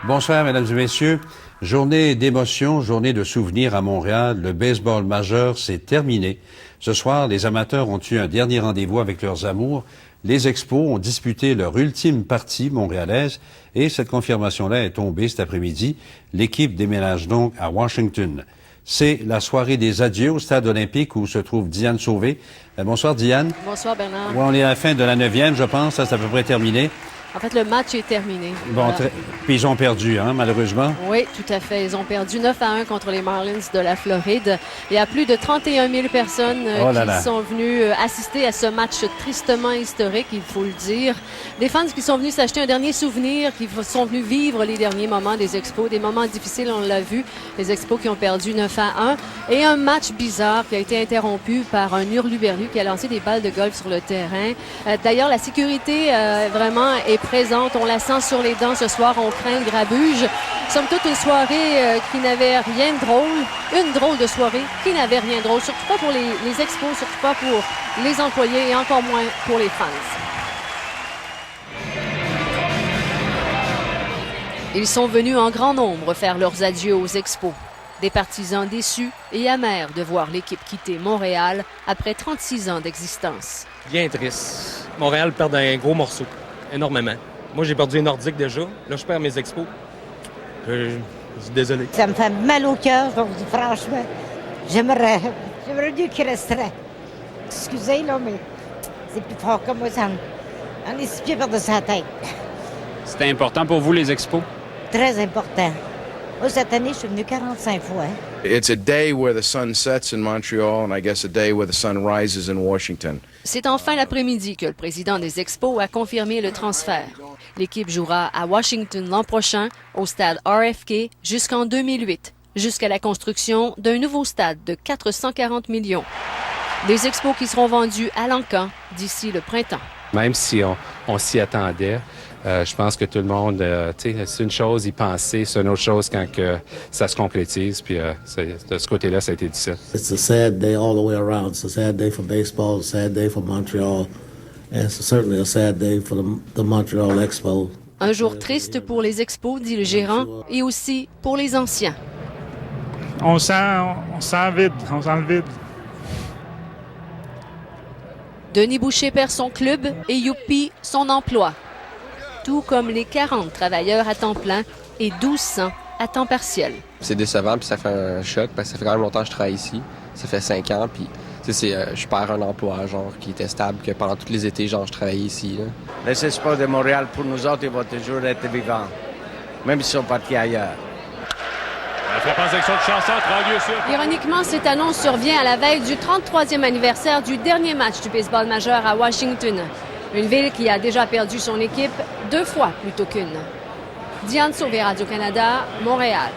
Bonsoir, mesdames et messieurs. Journée d'émotion, journée de souvenirs à Montréal. Le baseball majeur, c'est terminé. Ce soir, les amateurs ont eu un dernier rendez-vous avec leurs amours. Les Expos ont disputé leur ultime partie montréalaise et cette confirmation-là est tombée cet après-midi. L'équipe déménage donc à Washington. C'est la soirée des adieux au stade olympique où se trouve Diane Sauvé. Bonsoir, Diane. Bonsoir, Bernard. Ouais, on est à la fin de la 9e, je pense. Ça, c'est à peu près terminé. En fait, le match est terminé. Bon, Voilà. puis ils ont perdu, hein, malheureusement. Oui, tout à fait. Ils ont perdu 9-1 contre les Marlins de la Floride. Il y a plus de 31 000 personnes qui sont venues assister à ce match tristement historique, il faut le dire. Des fans qui sont venus s'acheter un dernier souvenir, qui sont venus vivre les derniers moments des Expos, des moments difficiles, on l'a vu. Les Expos qui ont perdu 9-1 et un match bizarre qui a été interrompu par un hurluberlu qui a lancé des balles de golf sur le terrain. D'ailleurs, la sécurité vraiment est présente. On la sent sur les dents ce soir. On craint le grabuge. Somme toute, une soirée qui n'avait rien de drôle. Une drôle de soirée qui n'avait rien de drôle. Surtout pas pour les Expos, surtout pas pour les employés et encore moins pour les fans. Ils sont venus en grand nombre faire leurs adieux aux Expos. Des partisans déçus et amers de voir l'équipe quitter Montréal après 36 ans d'existence. Bien triste. Montréal perd un gros morceau. Énormément. Moi, j'ai perdu les Nordiques déjà. Là, je perds mes Expos. Je suis désolé. Ça me fait mal au cœur, donc franchement, j'aimerais mieux qu'il resterait. Excusez, là, mais c'est plus fort que moi. Ça en est 6 pieds par-dessus la tête. C'était important pour vous, les Expos? Très important. Moi, cette année, je suis venue 45 fois. It's a day where the sun sets in Montreal, and I guess a day where the sun rises in Washington. C'est en fin d'après-midi que le président des Expos a confirmé le transfert. L'équipe jouera à Washington l'an prochain, au stade RFK, jusqu'en 2008, jusqu'à la construction d'un nouveau stade de 440 millions. Des Expos qui seront vendus à l'encan d'ici le printemps. Même si on s'y attendait, je pense que tout le monde, c'est une chose y penser, c'est une autre chose quand que ça se concrétise. Puis de ce côté-là, ça a été difficile. It's a sad day all the way around. It's a sad day for baseball, a sad day for Montreal, and it's certainly a sad day for the Montreal Expo. Un jour triste pour les Expos, dit le gérant, et aussi pour les anciens. On sent vide, on sent le vide. Denis Boucher perd son club et Youpi son emploi. Tout comme les 40 travailleurs à temps plein et 1200 à temps partiel. C'est décevant, puis ça fait un choc, parce que ça fait quand même longtemps que je travaille ici. Ça fait 5 ans, puis je perds un emploi, genre, qui était stable, que pendant tous les étés, genre, je travaillais ici. Là. Les Expos de Montréal, pour nous autres, ils vont toujours être vivants, même s'ils sont partis ailleurs. La frappe en section de chanson, Ironiquement, cette annonce survient à la veille du 33e anniversaire du dernier match du baseball majeur à Washington. Une ville qui a déjà perdu son équipe 2 fois plutôt qu'une. Diane Sauvé, Radio-Canada, Montréal.